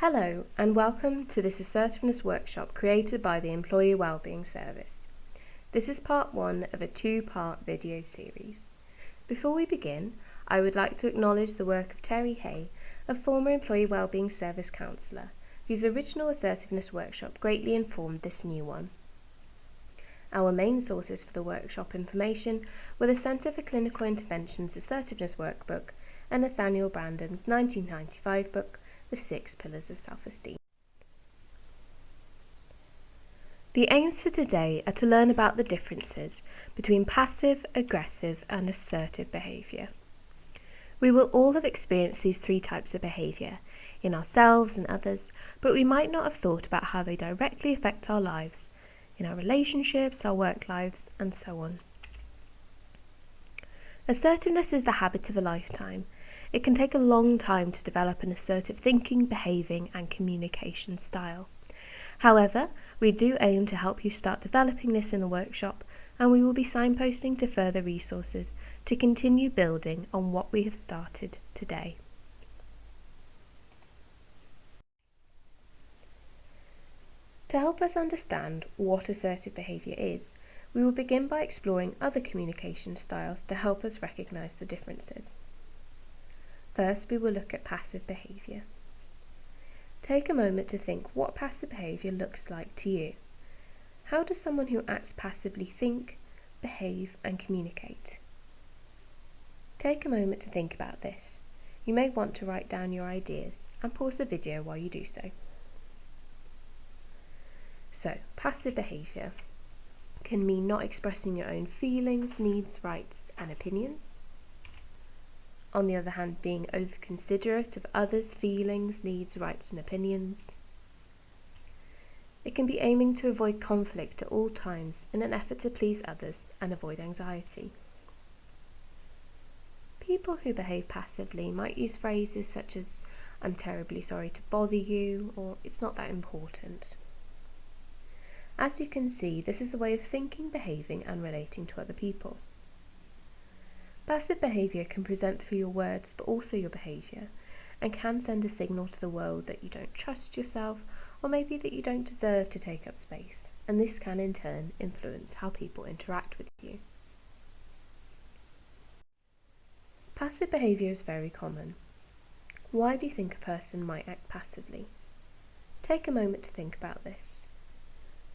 Hello and welcome to this Assertiveness workshop created by the Employee Wellbeing Service. This is part 1 of a 2-part video series. Before we begin, I would like to acknowledge the work of Terry Hay, a former Employee Wellbeing Service counsellor, whose original Assertiveness workshop greatly informed this new one. Our main sources for the workshop information were the Centre for Clinical Intervention's Assertiveness Workbook and Nathaniel Brandon's 1995 book, The 6 Pillars of Self-Esteem. The aims for today are to learn about the differences between passive, aggressive and assertive behaviour. We will all have experienced these 3 types of behaviour in ourselves and others, but we might not have thought about how they directly affect our lives, in our relationships, our work lives, and so on. Assertiveness is the habit of a lifetime. It can take a long time to develop an assertive thinking, behaving, and communication style. However, we do aim to help you start developing this in the workshop, and we will be signposting to further resources to continue building on what we have started today. To help us understand what assertive behaviour is, we will begin by exploring other communication styles to help us recognise the differences. First, we will look at passive behaviour. Take a moment to think what passive behaviour looks like to you. How does someone who acts passively think, behave, and communicate? Take a moment to think about this. You may want to write down your ideas and pause the video while you do so. So, passive behaviour can mean not expressing your own feelings, needs, rights, and opinions. On the other hand, being over-considerate of others' feelings, needs, rights, and opinions. It can be aiming to avoid conflict at all times in an effort to please others and avoid anxiety. People who behave passively might use phrases such as, "I'm terribly sorry to bother you," or "it's not that important." As you can see, this is a way of thinking, behaving, and relating to other people. Passive behaviour can present through your words but also your behaviour, and can send a signal to the world that you don't trust yourself, or maybe that you don't deserve to take up space, and this can in turn influence how people interact with you. Passive behaviour is very common. Why do you think a person might act passively? Take a moment to think about this.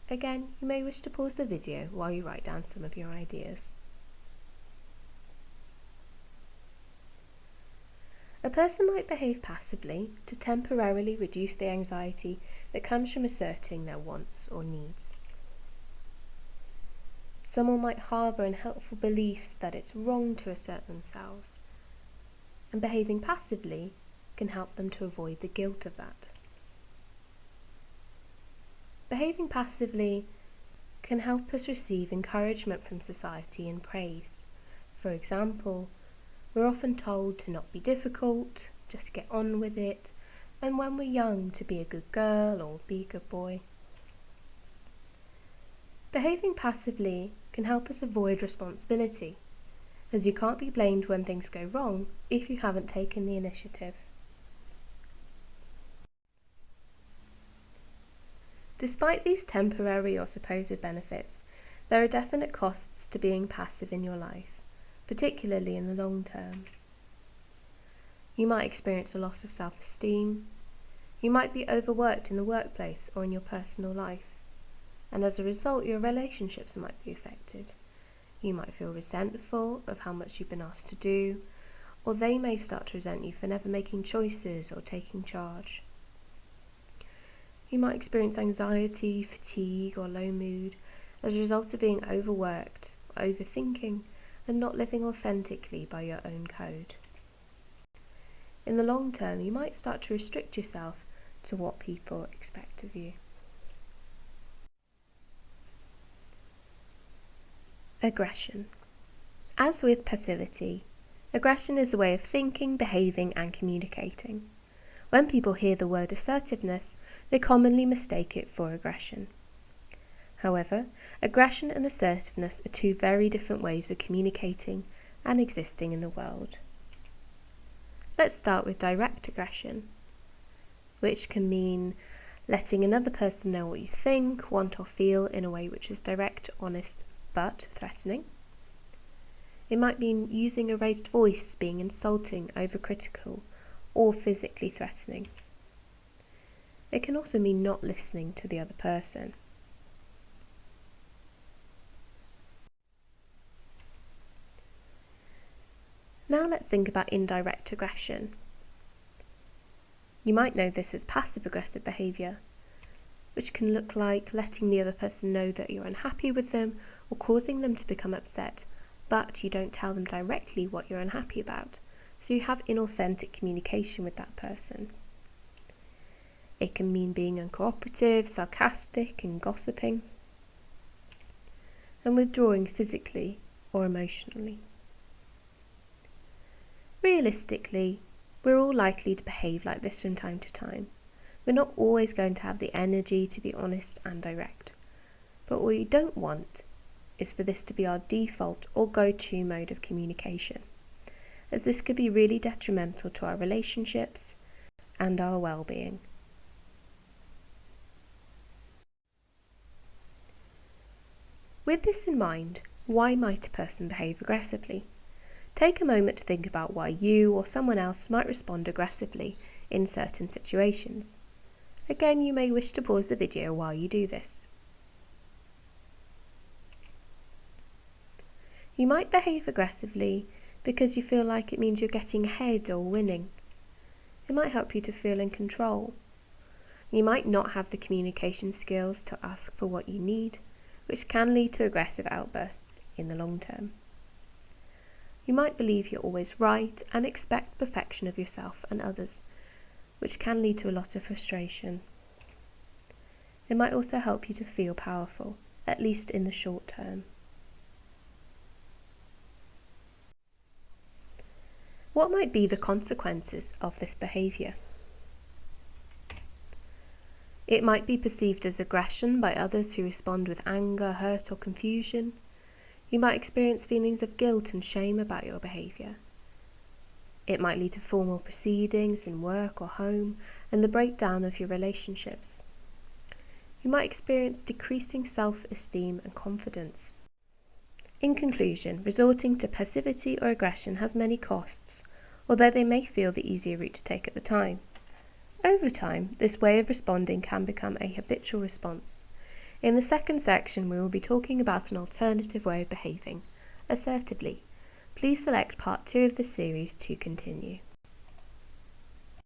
Again, you may wish to pause the video while you write down some of your ideas. A person might behave passively to temporarily reduce the anxiety that comes from asserting their wants or needs. Someone might harbour unhelpful beliefs that it's wrong to assert themselves, and behaving passively can help them to avoid the guilt of that. Behaving passively can help us receive encouragement from society and praise. For example, we're often told to not be difficult, just get on with it, and when we're young to be a good girl or be a good boy. Behaving passively can help us avoid responsibility, as you can't be blamed when things go wrong if you haven't taken the initiative. Despite these temporary or supposed benefits, there are definite costs to being passive in your life, particularly in the long term. You might experience a loss of self-esteem. You might be overworked in the workplace or in your personal life, and as a result your relationships might be affected. You might feel resentful of how much you've been asked to do, or they may start to resent you for never making choices or taking charge. You might experience anxiety, fatigue, or low mood as a result of being overworked, overthinking, and not living authentically by your own code. In the long term, you might start to restrict yourself to what people expect of you. Aggression. As with passivity, aggression is a way of thinking, behaving, and communicating. When people hear the word assertiveness, they commonly mistake it for aggression. However, aggression and assertiveness are 2 very different ways of communicating and existing in the world. Let's start with direct aggression. which can mean letting another person know what you think, want, or feel in a way which is direct, honest, but threatening. It might mean using a raised voice, being insulting, overcritical, or physically threatening. It can also mean not listening to the other person. Now let's think about indirect aggression. You might know this as passive-aggressive behaviour, which can look like letting the other person know that you're unhappy with them or causing them to become upset, but you don't tell them directly what you're unhappy about, so you have inauthentic communication with that person. It can mean being uncooperative, sarcastic, and gossiping, and withdrawing physically or emotionally. Realistically, we're all likely to behave like this from time to time. We're not always going to have the energy to be honest and direct. But what we don't want is for this to be our default or go-to mode of communication, as this could be really detrimental to our relationships and our well-being. With this in mind, why might a person behave aggressively? Take a moment to think about why you or someone else might respond aggressively in certain situations. Again, you may wish to pause the video while you do this. You might behave aggressively because you feel like it means you're getting ahead or winning. It might help you to feel in control. You might not have the communication skills to ask for what you need, which can lead to aggressive outbursts in the long term. You might believe you're always right and expect perfection of yourself and others, which can lead to a lot of frustration. It might also help you to feel powerful, at least in the short term. What might be the consequences of this behaviour? It might be perceived as aggression by others who respond with anger, hurt, or confusion. You might experience feelings of guilt and shame about your behaviour. It might lead to formal proceedings in work or home and the breakdown of your relationships. You might experience decreasing self-esteem and confidence. In conclusion, resorting to passivity or aggression has many costs, although they may feel the easier route to take at the time. Over time, this way of responding can become a habitual response. In the second section, we will be talking about an alternative way of behaving, assertively. Please select part 2 of this series to continue.